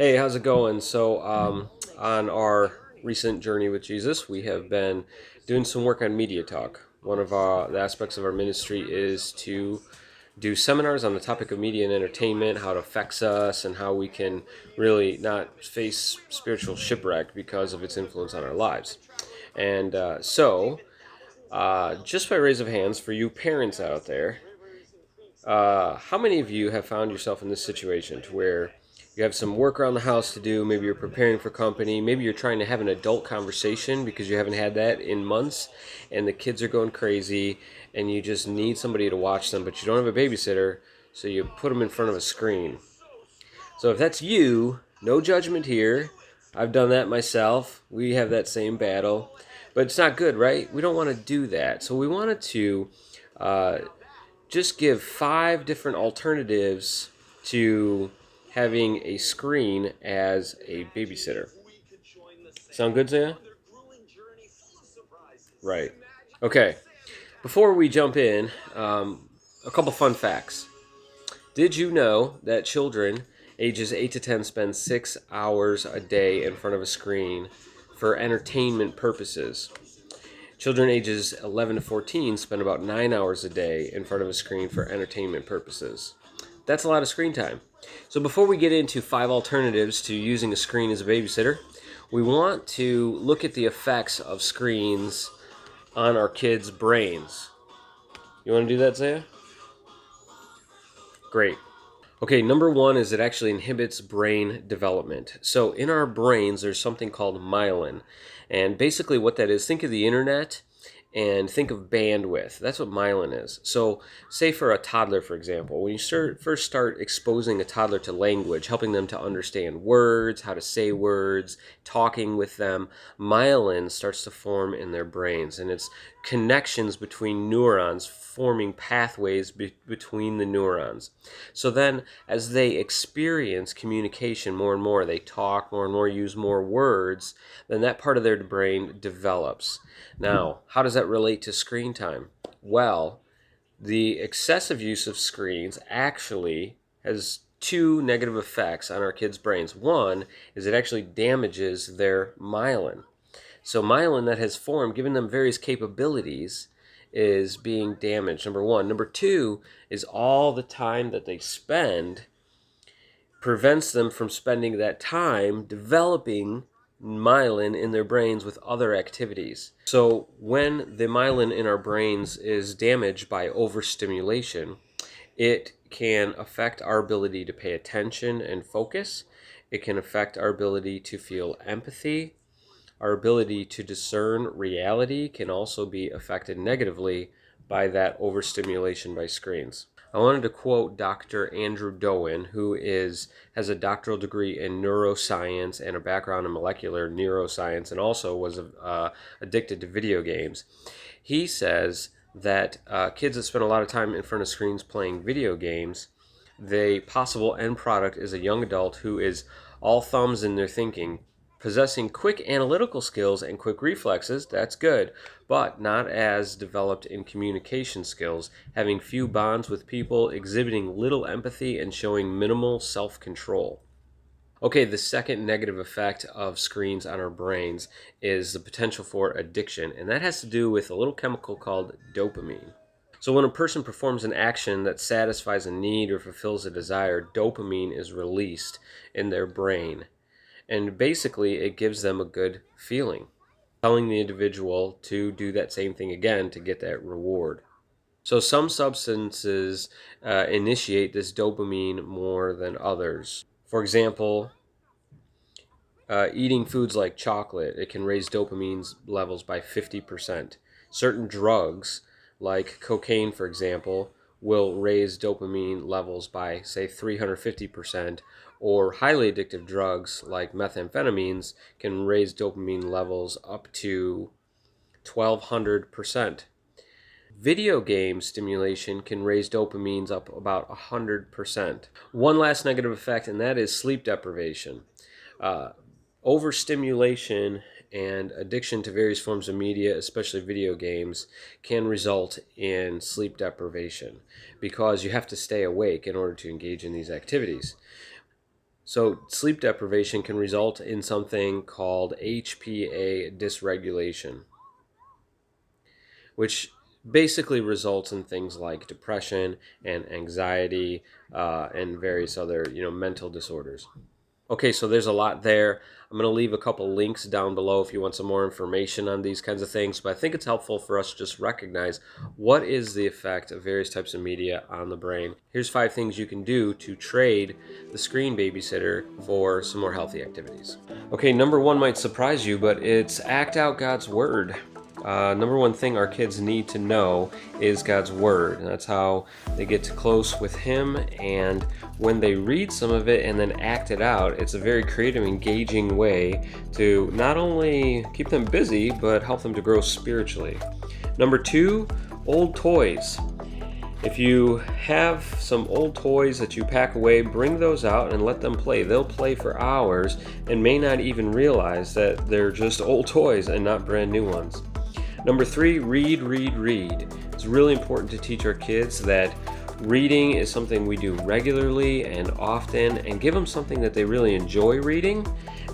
Hey, how's it going? On our recent journey with Jesus, we have been doing some work on media talk. One of the aspects of our ministry is to do seminars on the topic of media and entertainment, how it affects us, and how we can really not face spiritual shipwreck because of its influence on our lives. Just by raise of hands, for you parents out there, how many of you have found yourself in this situation to where you have some work around the house to do? Maybe you're preparing for company. Maybe you're trying to have an adult conversation because you haven't had that in months, and the kids are going crazy, and you just need somebody to watch them, but you don't have a babysitter, so you put them in front of a screen. So if that's you, no judgment here. I've done that myself. We have that same battle, but it's not good, right? We don't want to do that. So we wanted to uh, just give 5 different alternatives to having a screen as a babysitter. Sound good, Zaya? Right. Okay. Before we jump in, a couple fun facts. Did you know that children ages 8 to 10 spend 6 hours a day in front of a screen for entertainment purposes? Children ages 11 to 14 spend about 9 hours a day in front of a screen for entertainment purposes. That's a lot of screen time. So before we get into 5 alternatives to using a screen as a babysitter, we want to look at the effects of screens on our kids' brains. You want to do that, Zaya? Great. Okay, number one is it actually inhibits brain development. So in our brains, there's something called myelin. And basically what that is, think of the internet and think of bandwidth. That's what myelin is. So say for a toddler, for example, when you first start exposing a toddler to language, helping them to understand words, how to say words, talking with them, myelin starts to form in their brains. And it's connections between neurons, forming pathways between the neurons. So then as they experience communication more and more, they talk more and more, use more words, then that part of their brain develops. Now, how does that relate to screen time? Well, the excessive use of screens actually has 2 negative effects on our kids' brains. One is it actually damages their myelin. So myelin that has formed, giving them various capabilities, is being damaged, number one. Number two is all the time that they spend prevents them from spending that time developing myelin in their brains with other activities. So when the myelin in our brains is damaged by overstimulation, it can affect our ability to pay attention and focus. It can affect our ability to feel empathy. Our ability to discern reality can also be affected negatively by that overstimulation by screens. I wanted to quote Dr. Andrew Doan, who has a doctoral degree in neuroscience and a background in molecular neuroscience, and also was addicted to video games. He says that kids that spend a lot of time in front of screens playing video games, the possible end product is a young adult who is all thumbs in their thinking, possessing quick analytical skills and quick reflexes. That's good, but not as developed in communication skills, having few bonds with people, exhibiting little empathy, and showing minimal self-control. Okay, the second negative effect of screens on our brains is the potential for addiction, and that has to do with a little chemical called dopamine. So when a person performs an action that satisfies a need or fulfills a desire, dopamine is released in their brain. And basically, it gives them a good feeling, telling the individual to do that same thing again to get that reward. So some substances initiate this dopamine more than others. For example, eating foods like chocolate, it can raise dopamine levels by 50%. Certain drugs, like cocaine, for example, will raise dopamine levels by, say, 350%, or highly addictive drugs like methamphetamines can raise dopamine levels up to 1200%. Video game stimulation can raise dopamines up about 100%. One last negative effect, and that is sleep deprivation. Uh, Overstimulation and addiction to various forms of media, especially video games, can result in sleep deprivation because you have to stay awake in order to engage in these activities. So sleep deprivation can result in something called HPA dysregulation, which basically results in things like depression and anxiety and various other mental disorders. Okay, so there's a lot there. I'm going to leave a couple links down below if you want some more information on these kinds of things, but I think it's helpful for us to just recognize what is the effect of various types of media on the brain. Here's 5 things you can do to trade the screen babysitter for some more healthy activities. Okay, number 1 might surprise you, but it's act out God's Word. Number 1 thing our kids need to know is God's Word. And that's how they get close with Him, and when they read some of it and then act it out, it's a very creative, engaging way to not only keep them busy, but help them to grow spiritually. Number 2, old toys. If you have some old toys that you pack away, bring those out and let them play. They'll play for hours and may not even realize that they're just old toys and not brand new ones. Number 3, read, read, read. It's really important to teach our kids that reading is something we do regularly and often, and give them something that they really enjoy reading,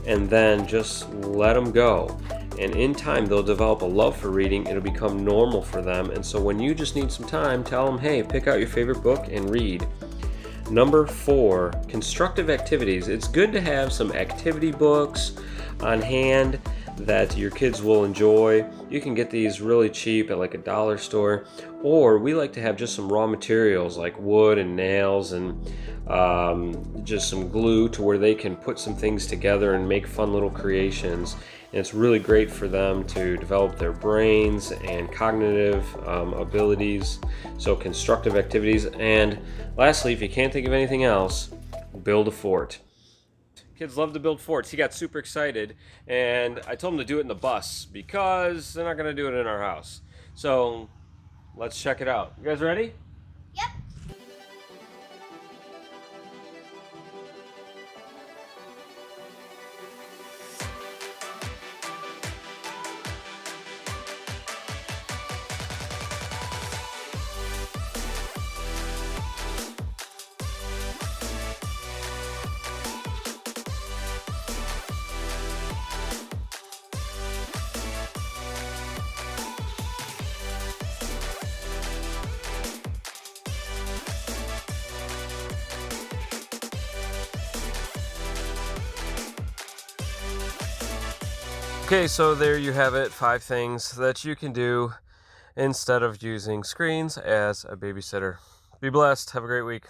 and then just let them go. And in time, they'll develop a love for reading. It'll become normal for them. And so when you just need some time, tell them, hey, pick out your favorite book and read. Number 4, constructive activities. It's good to have some activity books on hand that your kids will enjoy. You can get these really cheap at like a dollar store, or we like to have just some raw materials like wood and nails and just some glue to where they can put some things together and make fun little creations. And it's really great for them to develop their brains and cognitive abilities. So constructive activities. And lastly, if you can't think of anything else, build a fort. Kids love to build forts. He got super excited, and I told him to do it in the bus because they're not going to do it in our house. So let's check it out. You guys ready? Yep. Okay, so there you have it. 5 things that you can do instead of using screens as a babysitter. Be blessed. Have a great week.